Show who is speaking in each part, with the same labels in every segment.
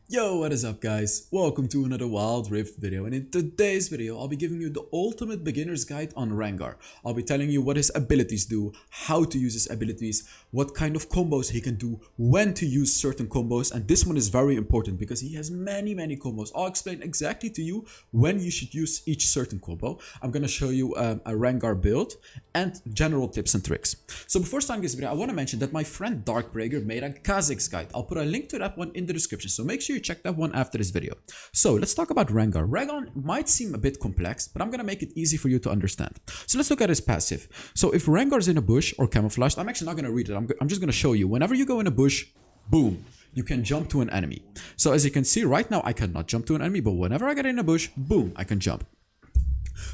Speaker 1: Yo, what is up guys? Welcome to another Wild Rift video, and in today's video I'll be giving you the ultimate beginner's guide on Rengar. I'll be telling you what his abilities do, how to use his abilities, what kind of combos he can do, when to use certain combos, and this one is very important because he has many combos. I'll explain exactly to you when you should use each certain combo. I'm gonna show you a Rengar build and general tips and tricks. So before starting this video, I want to mention that my friend Darkbreaker made a Kha'zix guide. I'll put a link to that one in the description, so make sure you check that one after this video. So let's talk about Rengar. Rengar might seem a bit complex, but I'm gonna make it easy for you to understand. So let's look at his passive. So if Rengar's in a bush or camouflaged, I'm actually not gonna read it. I'm just gonna show you. Whenever you go in a bush, boom, you can jump to an enemy. So as you can see right now, I cannot jump to an enemy, but whenever I get in a bush, boom, I can jump.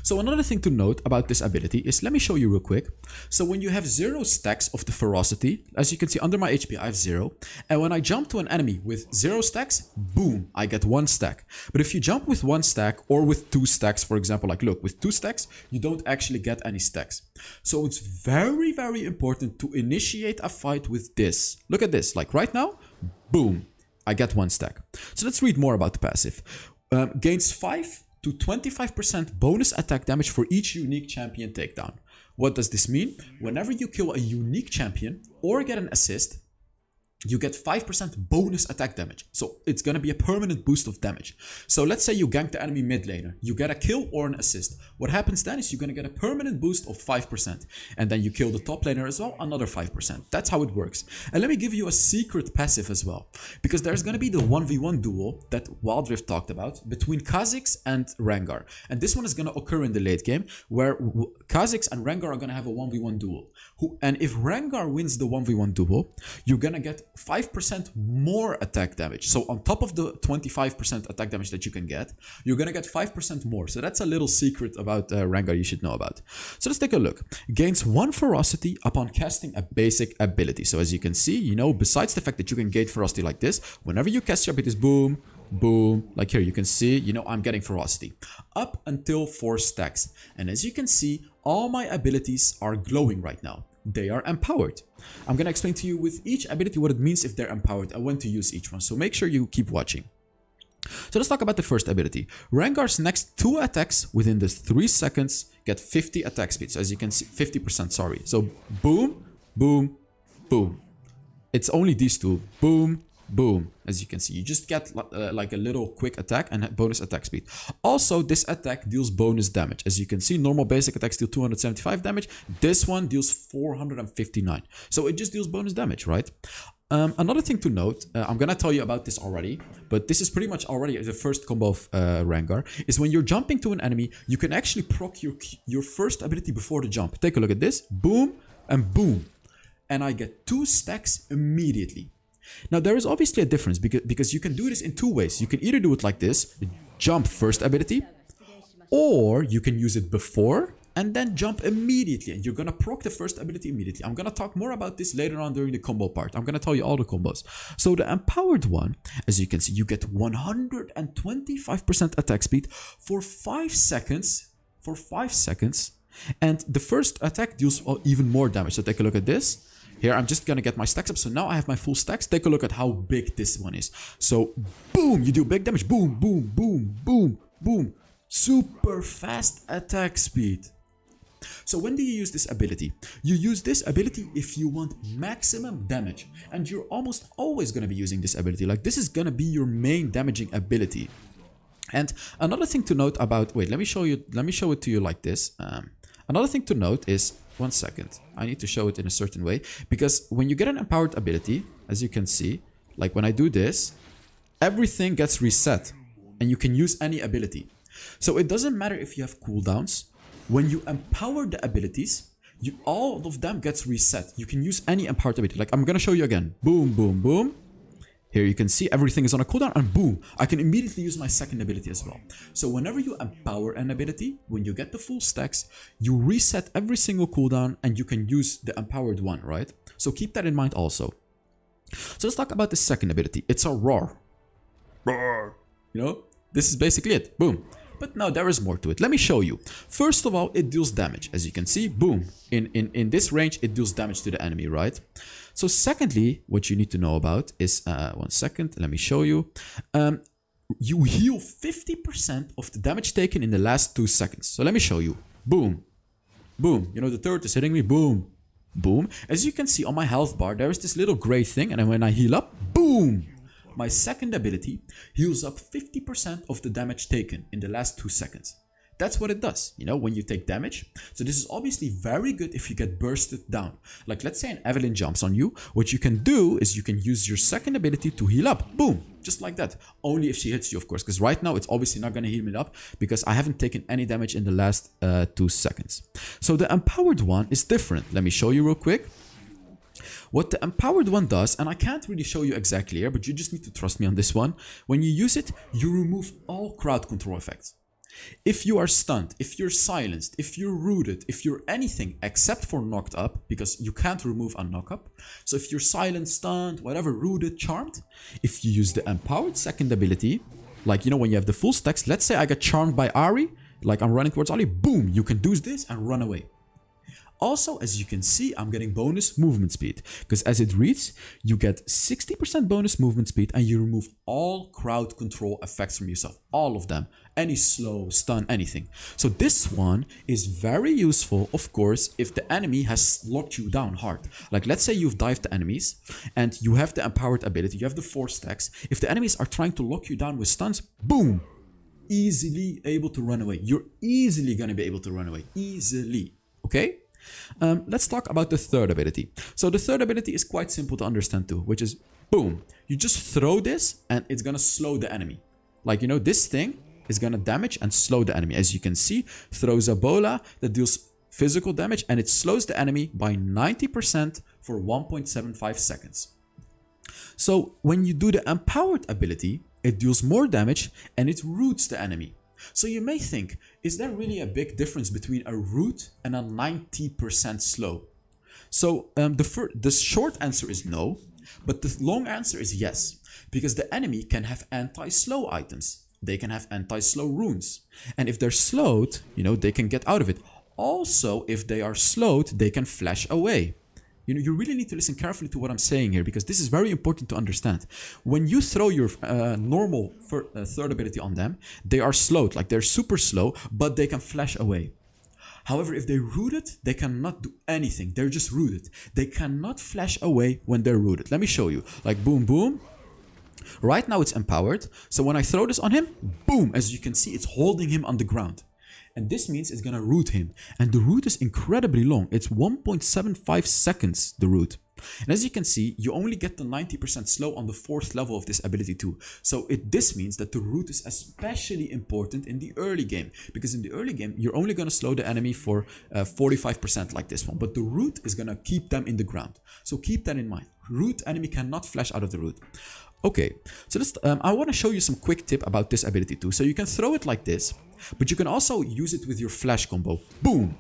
Speaker 1: So another thing to note about this ability is, let me show you real quick. So when you have 0 stacks of the ferocity, as you can see under my HP I have 0, and when I jump to an enemy with 0 stacks, boom, I get 1 stack. But if you jump with 1 stack or with 2 stacks, for example, like look, with 2 stacks, you don't actually get any stacks. So it's very important to initiate a fight with this. Look at this, like right now, boom, I get 1 stack. So let's read more about the passive. Gains 5 to 25% bonus attack damage for each unique champion takedown. What does this mean? Whenever you kill a unique champion or get an assist, you get 5% bonus attack damage. So it's gonna be a permanent boost of damage. So let's say you gank the enemy mid laner, you get a kill or an assist. What happens then is you're gonna get a permanent boost of 5%. And then you kill the top laner as well, another 5%. That's how it works. And let me give you a secret passive as well. Because there's gonna be the 1v1 duel that Wild Rift talked about between Kha'zix and Rengar. And this one is gonna occur in the late game where Kha'zix and Rengar are gonna have a 1v1 duel. And if Rengar wins the 1v1 duel, you're gonna get 5% more attack damage. So on top of the 25% attack damage that you can get, you're gonna get 5% more. So that's a little secret about Rengar you should know about. So let's take a look. Gains 1 ferocity upon casting a basic ability. So as you can see, you know, besides the fact that you can gain ferocity like this, whenever you cast your abilities, boom, boom, like here you can see, you know, I'm getting ferocity up until 4 stacks. And as you can see, all my abilities are glowing right now. They are empowered. I'm gonna explain to you with each ability what it means if they're empowered and when to use each one, so make sure you keep watching. So let's talk about the first ability. Rengar's next 2 attacks within the 3 seconds get 50 attack speed. So as you can see, 50%, sorry. So boom, boom, boom. It's only these 2, boom, boom. As you can see, you just get like a little quick attack and bonus attack speed. Also, this attack deals bonus damage. As you can see, normal basic attacks deal 275 damage. This one deals 459. So it just deals bonus damage, right? Another thing to note, I'm gonna tell you about this already, but this is pretty much already the first combo of Rengar, is when you're jumping to an enemy, you can actually proc your first ability before the jump. Take a look at this, boom and boom. And I get 2 stacks immediately. Now there is obviously a difference because you can do this in 2 ways. You can either do it like this, jump first ability, or you can use it before and then jump immediately, and you're gonna proc the first ability immediately. I'm gonna talk more about this later on during the combo part. I'm gonna tell you all the combos. So the empowered one, as you can see, you get 125% attack speed for 5 seconds. And the first attack deals even more damage. So take a look at this. Here, I'm just gonna get my stacks up. So now I have my full stacks. Take a look at how big this one is. So, boom, you do big damage. Boom, boom, boom, boom, boom. Super fast attack speed. So when do you use this ability? You use this ability if you want maximum damage. And you're almost always gonna be using this ability. Like, this is gonna be your main damaging ability. And another thing to note about... Wait, let me show it to you like this. Another thing to note is... One second, I need to show it in a certain way, because when you get an empowered ability, as you can see, like when I do this, everything gets reset and you can use any ability. So it doesn't matter if you have cooldowns. When you empower the abilities, all of them gets reset. You can use any empowered ability. Like I'm gonna show you again. Boom, boom, boom. Here you can see everything is on a cooldown and boom, I can immediately use my second ability as well. So whenever you empower an ability, when you get the full stacks, you reset every single cooldown and you can use the empowered one, right? So keep that in mind also. So let's talk about the second ability. It's a roar. Roar. You know, this is basically it. Boom. But no, there is more to it. Let me show you. First of all, it deals damage. As you can see, boom. In this range, it deals damage to the enemy, right? So secondly, what you need to know about is, 1 second, let me show you. You heal 50% of the damage taken in the last 2 seconds. So let me show you. Boom. Boom. You know, the turret is hitting me. Boom. Boom. As you can see on my health bar, there is this little gray thing. And then when I heal up, boom. My second ability heals up 50% of the damage taken in the last 2 seconds. That's what it does, you know, when you take damage. So this is obviously very good if you get bursted down. Like, let's say an Evelyn jumps on you. What you can do is you can use your second ability to heal up. Boom. Just like that. Only if she hits you, of course. Because right now, it's obviously not going to heal me up because I haven't taken any damage in the last 2 seconds. So the empowered one is different. Let me show you real quick. What the empowered one does, and I can't really show you exactly here, but you just need to trust me on this one. When you use it, you remove all crowd control effects. If you are stunned, if you're silenced, if you're rooted, if you're anything except for knocked up, because you can't remove a knock up. So if you're silenced, stunned, whatever, rooted, charmed, if you use the empowered second ability, like, you know, when you have the full stacks, let's say I get charmed by Ari, like I'm running towards Ali, boom, you can do this and run away. Also, as you can see, I'm getting bonus movement speed, because as it reads, you get 60% bonus movement speed and you remove all crowd control effects from yourself, all of them, any slow, stun, anything. So this one is very useful, of course, if the enemy has locked you down hard. Like, let's say you've dived the enemies and you have the empowered ability, you have the 4 stacks. If the enemies are trying to lock you down with stuns, boom, easily able to run away. You're easily going to be able to run away, easily, okay? Let's talk about the third ability. So the third ability is quite simple to understand too, which is boom. You just throw this and it's gonna slow the enemy. Like, you know, this thing is gonna damage and slow the enemy. As you can see, throws a bola that deals physical damage and it slows the enemy by 90% for 1.75 seconds. So when you do the empowered ability, it deals more damage and it roots the enemy. So you may think, is there really a big difference between a root and a 90% slow? So the short answer is no, but the long answer is yes, because the enemy can have anti-slow items. They can have anti-slow runes. And if they're slowed, you know, they can get out of it. Also, if they are slowed, they can flash away. You know, you really need to listen carefully to what I'm saying here, because this is very important to understand. When you throw your normal third ability on them, they are slowed, like they're super slow, but they can flash away. However, if they're rooted, they cannot do anything. They're just rooted. They cannot flash away when they're rooted. Let me show you. Like boom, boom. Right now it's empowered. So when I throw this on him, boom, as you can see, it's holding him on the ground. And this means it's gonna root him. And the root is incredibly long. It's 1.75 seconds, the root. And as you can see, you only get the 90% slow on the 4th level of this ability too. So this means that the root is especially important in the early game. Because in the early game, you're only gonna slow the enemy for 45% like this one. But the root is gonna keep them in the ground. So keep that in mind. Root enemy cannot flash out of the root. Okay, so I want to show you some quick tip about this ability too. So you can throw it like this, but you can also use it with your flash combo. Boom!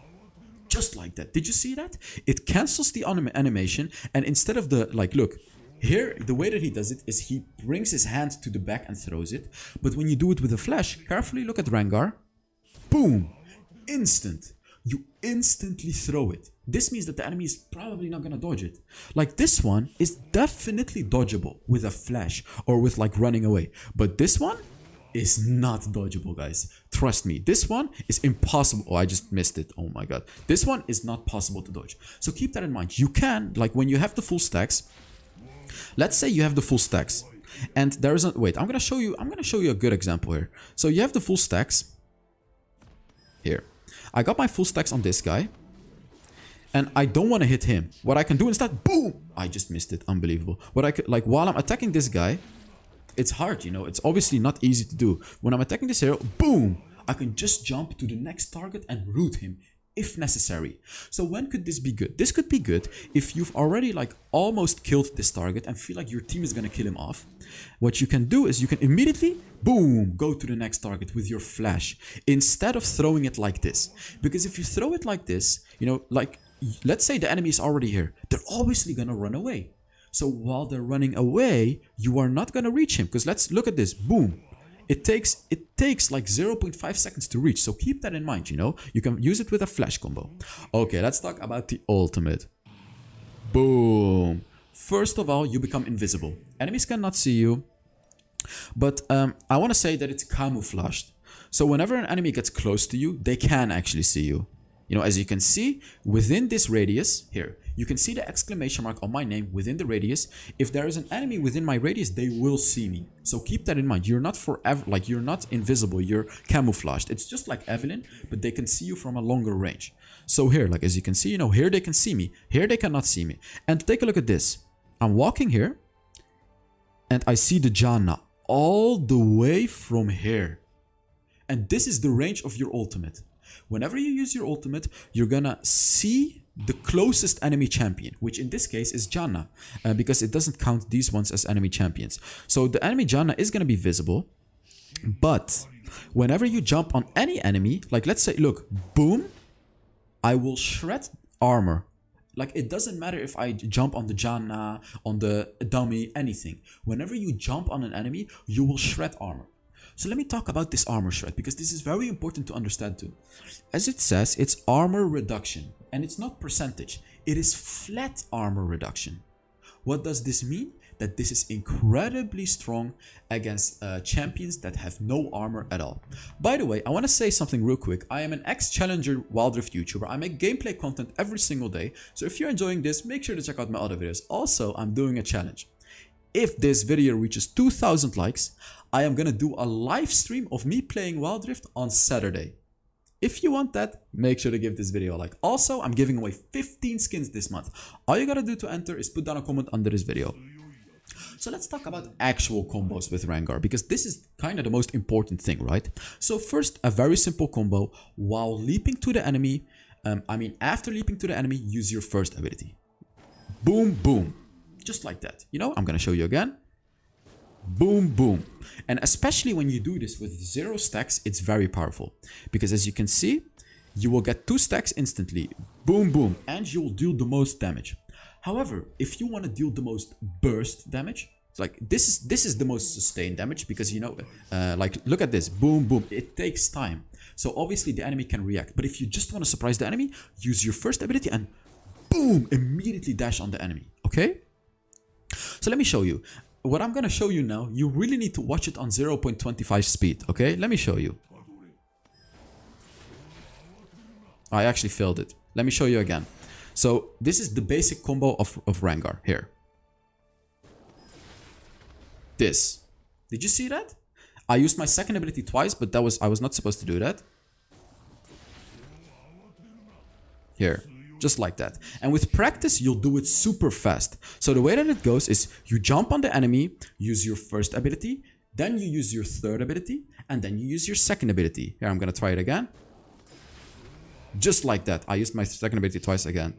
Speaker 1: Just like that. Did you see that? It cancels the animation, and instead of the, like, look, here, the way that he does it is he brings his hand to the back and throws it. But when you do it with a flash, carefully look at Rengar. Boom! Instant. You instantly throw it. This means that the enemy is probably not gonna dodge it. Like this one is definitely dodgeable with a flash or with like running away. But this one is not dodgeable, guys. Trust me, this one is impossible. Oh, I just missed it. Oh my god. This one is not possible to dodge. So keep that in mind. You can, like when you have the full stacks, let's say you have the full stacks and there is a, wait, I'm gonna show you a good example here. So you have the full stacks here. I got my full stacks on this guy. And I don't want to hit him. What I can do instead, boom! I just missed it. Unbelievable. What I could, like, while I'm attacking this guy, it's hard, you know. It's obviously not easy to do. When I'm attacking this hero, boom! I can just jump to the next target and root him, if necessary. So when could this be good? This could be good if you've already, like, almost killed this target and feel like your team is going to kill him off. What you can do is you can immediately, boom, go to the next target with your flash, instead of throwing it like this. Because if you throw it like this, you know, like, let's say the enemy is already here. They're obviously going to run away. So while they're running away, you are not going to reach him. Because let's look at this. Boom. it takes like 0.5 seconds to reach. So keep that in mind, you know. You can use it with a flash combo. Okay, let's talk about the ultimate. Boom. First of all, you become invisible. Enemies cannot see you. But I want to say that it's camouflaged. So whenever an enemy gets close to you, they can actually see you. You know, as you can see, within this radius, here, you can see the exclamation mark on my name within the radius. If there is an enemy within my radius, they will see me. So keep that in mind. You're not forever, like you're not invisible, you're camouflaged. It's just like Evelyn, but they can see you from a longer range. So here, like as you can see, you know, here they can see me. Here they cannot see me. And take a look at this. I'm walking here, and I see the Janna all the way from here. And this is the range of your ultimate. Whenever you use your ultimate, you're gonna see the closest enemy champion, which in this case is Janna, because it doesn't count these ones as enemy champions. So the enemy Janna is gonna be visible, but whenever you jump on any enemy, like let's say, look, boom, I will shred armor. Like it doesn't matter if I jump on the Janna, on the dummy, anything. Whenever you jump on an enemy, you will shred armor. So let me talk about this armor shred, because this is very important to understand too. As it says, it's armor reduction, and it's not percentage. It is flat armor reduction. What does this mean? That this is incredibly strong against champions that have no armor at all. By the way, I want to say something real quick. I am an ex-challenger Wild Rift YouTuber. I make gameplay content every single day. So if you're enjoying this, make sure to check out my other videos. Also, I'm doing a challenge. If this video reaches 2,000 likes, I am gonna do a live stream of me playing Wild Rift on Saturday. If you want that, make sure to give this video a like. Also, I'm giving away 15 skins this month. All you gotta do to enter is put down a comment under this video. So let's talk about actual combos with Rengar, because this is kind of the most important thing, right? So first, a very simple combo. While leaping to the enemy, after leaping to the enemy, use your first ability. Boom, boom. Just like that. You know, I'm gonna show you again. Boom, boom. And especially when you do this with 0 stacks, it's very powerful. Because as you can see, you will get 2 stacks instantly. Boom, boom. And you will deal the most damage. However, if you want to deal the most burst damage, it's like this is the most sustained damage, because you know, like look at this. Boom, boom. It takes time. So obviously the enemy can react. But if you just want to surprise the enemy, use your first ability and boom, immediately dash on the enemy. Okay? So let me show you. What I'm going to show you now, you really need to watch it on 0.25 speed, okay? Let me show you. I actually failed it. Let me show you again. So this is the basic combo of Rengar here. This. Did you see that? I used my second ability twice, but I was not supposed to do that. Here. Just like that. And with practice, you'll do it super fast. So the way that it goes is you jump on the enemy, use your first ability, then you use your third ability, and then you use your second ability. Here, I'm going to try it again. Just like that. I used my second ability twice again.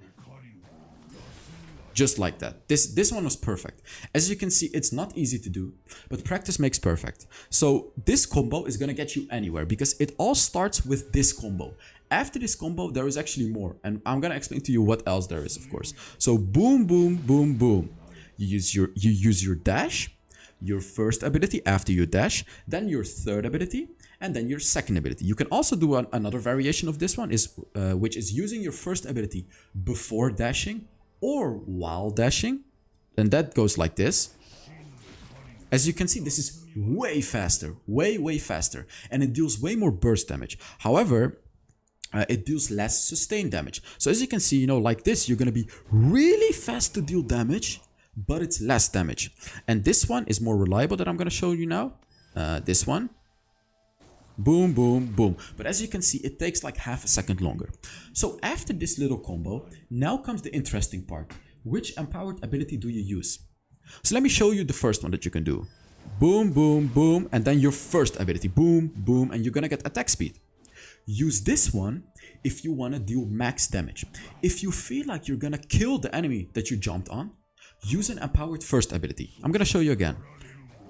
Speaker 1: Just like that. This one was perfect. As you can see, it's not easy to do, but practice makes perfect. So this combo is going to get you anywhere, because it all starts with this combo. After this combo, there is actually more, and I'm going to explain to you what else there is, of course. So boom, boom, boom, boom. You use your dash, your first ability after your dash, then your third ability, and then your second ability. You can also do another variation of this one, which is using your first ability before dashing or while dashing, and that goes like this. As you can see, this is way faster, way faster, and it deals way more burst damage. However, it deals less sustained damage. So as you can see, you know, like this, you're going to be really fast to deal damage, but it's less damage. And this one is more reliable that I'm going to show you now. This one. Boom, boom, boom. But as you can see, it takes like half a second longer. So after this little combo, now comes the interesting part. Which empowered ability do you use? So let me show you the first one that you can do. Boom, boom, boom. And then your first ability. Boom, boom. And you're going to get attack speed. Use this one if you want to deal max damage. If you feel like you're going to kill the enemy that you jumped on, use an empowered first ability. I'm going to show you again.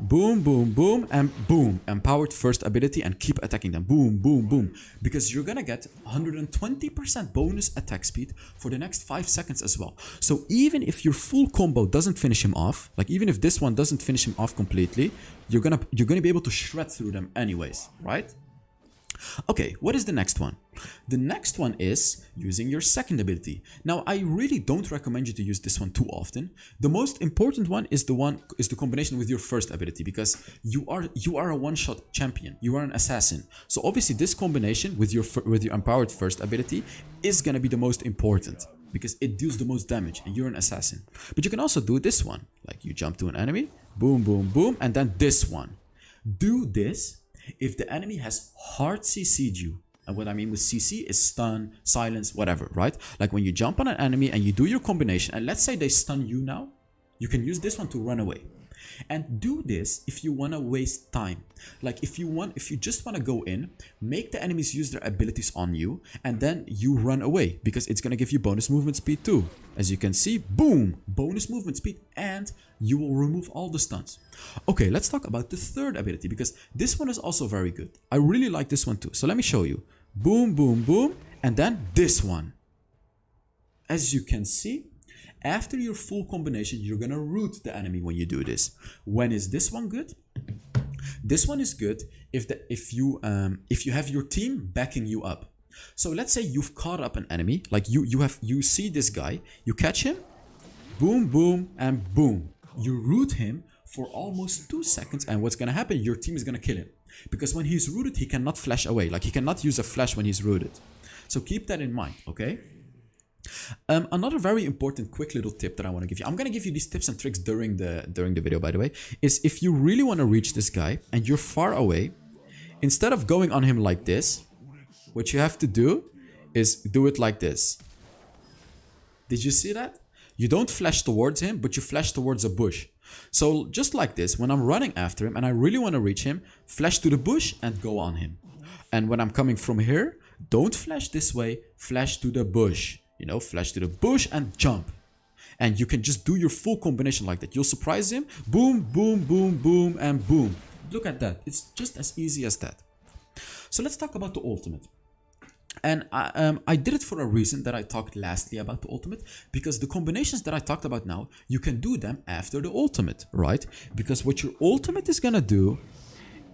Speaker 1: Boom, boom, boom, and boom. Empowered first ability and keep attacking them. Boom, boom, boom. Because you're gonna get 120% bonus attack speed for the next 5 seconds as well. So even if your full combo doesn't finish him off, like even if this one doesn't finish him off completely, you're gonna be able to shred through them anyways, right? Okay, what is the next one? The next one is using your second ability. Now, I really don't recommend you to use this one too often. The most important one is the combination with your first ability, because you are a one-shot champion. You are an assassin. So obviously, this combination with your empowered first ability is gonna be the most important, because it deals the most damage and you're an assassin. But you can also do this one, like you jump to an enemy, boom, boom, boom, and then this one. Do this if the enemy has hard CC'd you. And what I mean with CC is stun, silence, whatever, right? Like when you jump on an enemy and you do your combination, and let's say they stun you now, you can use this one to run away. And do this if you want to waste time. Like if you just want to go in, make the enemies use their abilities on you, and then you run away, because it's going to give you bonus movement speed too. As you can see, boom, bonus movement speed, and you will remove all the stuns. Okay, let's talk about the third ability, because this one is also very good. I really like this one too. So let me show you. Boom, boom, boom, and then this one. As you can see, after your full combination, you're gonna root the enemy when you do this. When is this one good? This one is good if you have your team backing you up. So let's say you've caught up an enemy, like you see this guy, you catch him, boom, boom, and boom. You root him for almost 2 seconds, and what's gonna happen? Your team is gonna kill him, because when he's rooted, he cannot flash away. Like he cannot use a flash when he's rooted. So keep that in mind, okay? Another very important quick little tip that I want to give you, I'm going to give you these tips and tricks during the video, by the way, is if you really want to reach this guy and you're far away, instead of going on him like this, what you have to do is do it like this. Did you see that? You don't flash towards him, but you flash towards a bush. So just like this, when I'm running after him and I really want to reach him, flash to the bush and go on him. And when I'm coming from here, don't flash this way, flash to the bush. You know, flash to the bush and jump. And you can just do your full combination like that. You'll surprise him. Boom, boom, boom, boom, and boom. Look at that. It's just as easy as that. So let's talk about the ultimate. And I did it for a reason that I talked lastly about the ultimate, because the combinations that I talked about now, you can do them after the ultimate, right? Because what your ultimate is gonna do,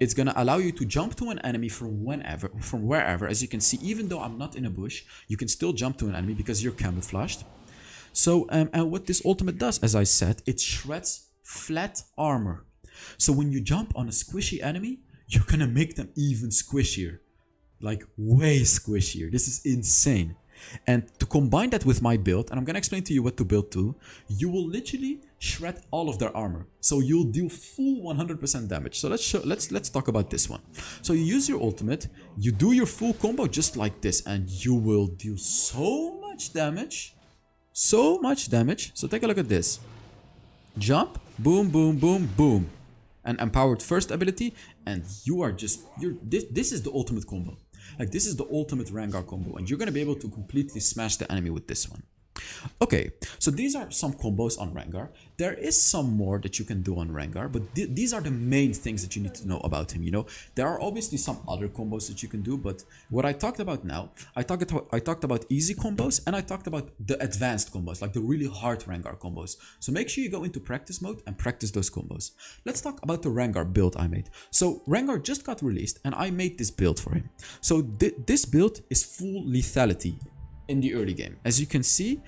Speaker 1: it's gonna allow you to jump to an enemy from wherever. As you can see, even though I'm not in a bush, you can still jump to an enemy because you're camouflaged. So, and what this ultimate does, as I said, it shreds flat armor. So when you jump on a squishy enemy, you're gonna make them even squishier. Like way squishier. This is insane. And to combine that with my build, and I'm gonna explain to you what to build to, you will literally shred all of their armor. So you'll deal full 100% damage. So let's talk about this one. So you use your ultimate, you do your full combo just like this, and you will deal so much damage. So much damage. So take a look at this. Jump, boom, boom, boom, boom. An empowered first ability, and this is the ultimate combo. Like this is the ultimate Rengar combo, and you're gonna be able to completely smash the enemy with this one. Okay, so these are some combos on Rengar. There is some more that you can do on Rengar, but these are the main things that you need to know about him, you know. There are obviously some other combos that you can do, but what I talked about now, I talked about easy combos, and I talked about the advanced combos, like the really hard Rengar combos. So make sure you go into practice mode and practice those combos. Let's talk about the Rengar build I made. So Rengar just got released, and I made this build for him. So this build is full lethality in the early game. As you can see,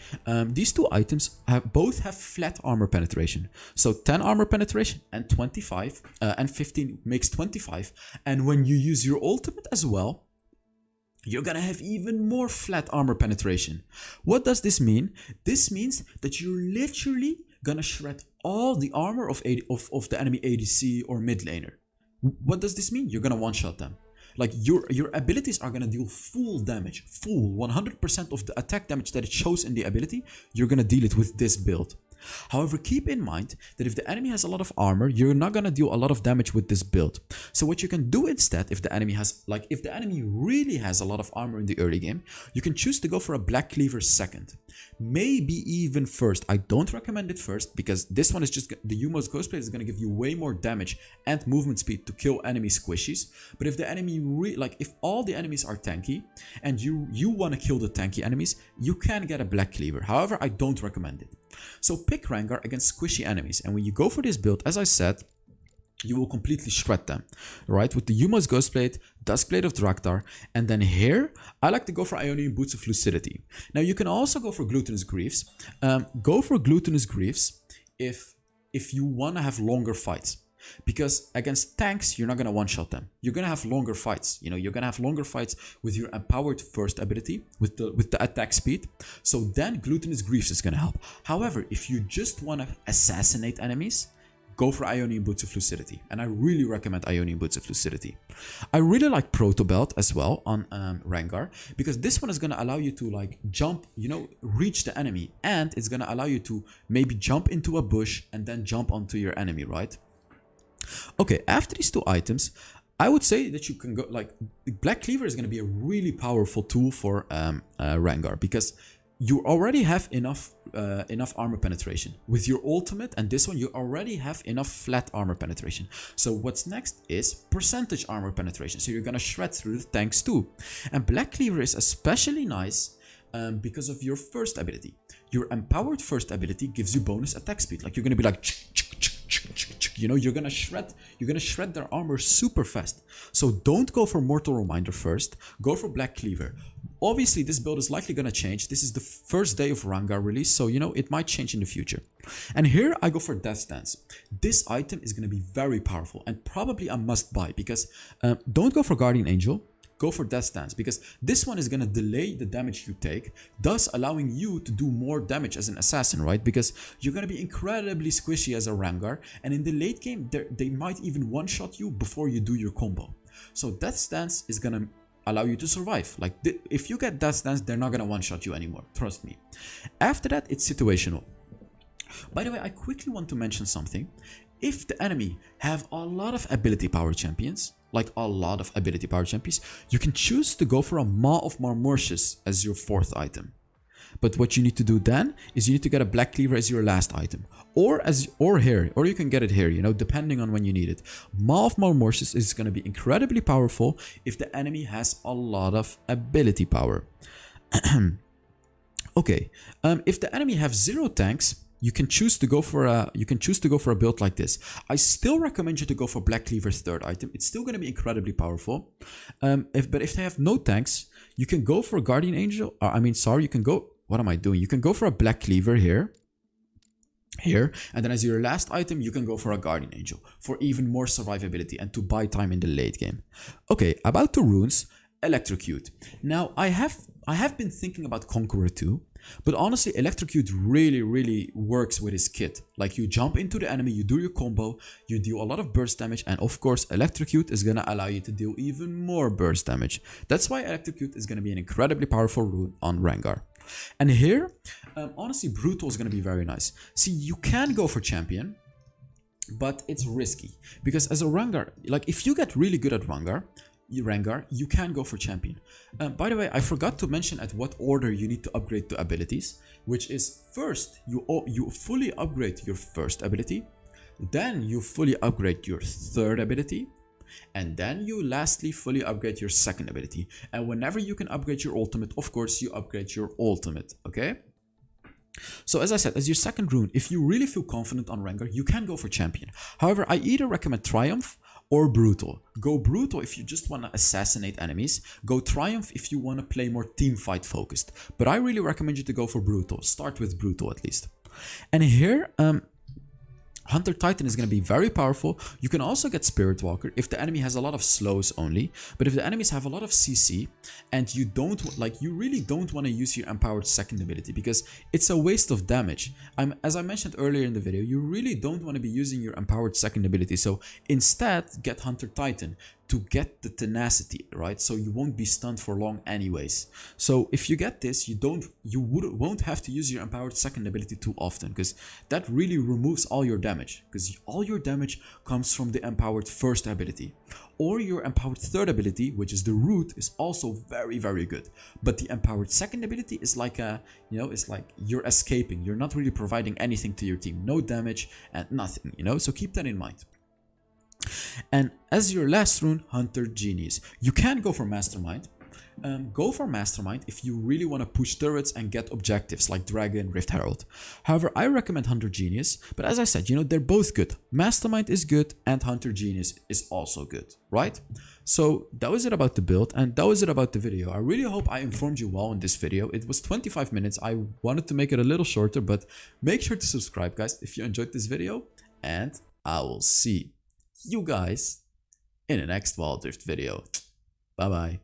Speaker 1: these two items both have flat armor penetration. So 10 armor penetration and 25 and 15 makes 25. And when you use your ultimate as well, you're gonna have even more flat armor penetration. What does this mean? This means that you're literally gonna shred all the armor of the enemy ADC or mid laner. What does this mean? You're gonna one-shot them. Like your abilities are gonna deal full damage, full 100% of the attack damage that it shows in the ability. You're gonna deal it with this build. However, keep in mind that if the enemy has a lot of armor, you're not gonna deal a lot of damage with this build. So what you can do instead, if the enemy has, like, if the enemy really has a lot of armor in the early game, you can choose to go for a Black Cleaver second. Maybe even first. I don't recommend it first because this one is just, the Umos Ghostblade is gonna give you way more damage and movement speed to kill enemy squishies. But if the enemy, if all the enemies are tanky and you wanna kill the tanky enemies, you can get a Black Cleaver. However, I don't recommend it. So pick Rengar against squishy enemies, and when you go for this build, as I said, you will completely shred them, right? With the Umos Ghostblade, Duskblade of Draktar, and then here, I like to go for Ionian Boots of Lucidity. Now, you can also go for Glutinous Greaves. Go for Glutinous Greaves if you want to have longer fights. Because against tanks, you're not going to one-shot them. You're going to have longer fights. You know, you're going to have longer fights with your empowered first ability, with the attack speed. So then Glutinous Greaves is going to help. However, if you just want to assassinate enemies, go for Ionian Boots of Lucidity. And I really recommend Ionian Boots of Lucidity. I really like Proto Belt as well on Rengar, because this one is going to allow you to like jump, you know, reach the enemy. And it's going to allow you to maybe jump into a bush and then jump onto your enemy, right? Okay, after these two items, I would say that you can go, like, Black Cleaver is going to be a really powerful tool for Rengar, because you already have enough armor penetration. With your ultimate and this one, you already have enough flat armor penetration. So what's next is percentage armor penetration. So you're going to shred through the tanks too. And Black Cleaver is especially nice because of your first ability. Your empowered first ability gives you bonus attack speed. Like, you're going to be like, you know, you're gonna shred their armor super fast. So don't go for Mortal Reminder first, go for Black Cleaver. Obviously, this build is likely gonna change. This is the first day of Rengar release, so you know, it might change in the future. And here I go for Death Dance. This item is gonna be very powerful and probably a must buy, because don't go for Guardian Angel. Go for Death Dance, because this one is going to delay the damage you take, thus allowing you to do more damage as an assassin, right? Because you're going to be incredibly squishy as a Rengar, and in the late game, they might even one-shot you before you do your combo. So Death Dance is going to allow you to survive. Like, if you get Death Dance, they're not going to one-shot you anymore, trust me. After that, it's situational. By the way, I quickly want to mention something. If the enemy have a lot of ability power champions, like a lot of ability power champions, you can choose to go for a Maw of Marmortius as your fourth item. But what you need to do then is you need to get a Black Cleaver as your last item, or here, or you can get it here, you know, depending on when you need it. Maw of Marmortius is going to be incredibly powerful if the enemy has a lot of ability power. Okay, if the enemy have 0 tanks, you can choose to go for a build like this. I still recommend you to go for Black Cleaver's third item. It's still going to be incredibly powerful. But if they have no tanks, you can go for Guardian Angel. You can go. What am I doing? You can go for a Black Cleaver here, and then as your last item, you can go for a Guardian Angel for even more survivability and to buy time in the late game. Okay, about the runes, Electrocute. Now I have been thinking about Conqueror 2. But honestly, Electrocute really works with his kit. Like, you jump into the enemy, you do your combo, you deal a lot of burst damage, and of course, Electrocute is gonna allow you to deal even more burst damage. That's why Electrocute is gonna be an incredibly powerful rune on Rengar. And here, honestly, Brutal is gonna be very nice. See, you can go for Champion, but it's risky. Because as a Rengar, like, if you get really good at Rengar, you can go for Champion. By the way, I forgot to mention at what order you need to upgrade the abilities, which is first you fully upgrade your first ability, then you fully upgrade your third ability, and then you lastly fully upgrade your second ability. And whenever you can upgrade your ultimate, of course, you upgrade your ultimate, okay? So as I said, as your second rune, if you really feel confident on Rengar, you can go for Champion. However, I either recommend Triumph or Brutal. Go Brutal if you just want to assassinate enemies. Go Triumph if you want to play more team fight focused. But I really recommend you to go for Brutal. Start with Brutal at least. And here, Hunter Titan is going to be very powerful. You can also get Spirit Walker if the enemy has a lot of slows only. But if the enemies have a lot of CC and you really don't want to use your empowered second ability, because it's a waste of damage. As I mentioned earlier in the video, you really don't want to be using your empowered second ability. So instead, get Hunter Titan to get the tenacity, right? So you won't be stunned for long anyways. So if you get this, won't have to use your empowered second ability too often, because that really removes all your damage, because all your damage comes from the empowered first ability. Or your empowered third ability, which is the root, is also very, very good. But the empowered second ability is like it's like you're escaping. You're not really providing anything to your team. No damage and nothing, So keep that in mind. And as your last rune, Hunter Genius, you can go for Mastermind. Go for Mastermind if you really want to push turrets and get objectives like Dragon, Rift Herald. However, I recommend Hunter Genius, but as I said, they're both good. Mastermind is good and Hunter Genius is also good, right? So that was it about the build, and that was it about the video. I really hope I informed you well in this video. It was 25 minutes. I wanted to make it a little shorter, but make sure to subscribe, guys, if you enjoyed this video, and I will see you guys in the next Wild Rift video. Bye bye.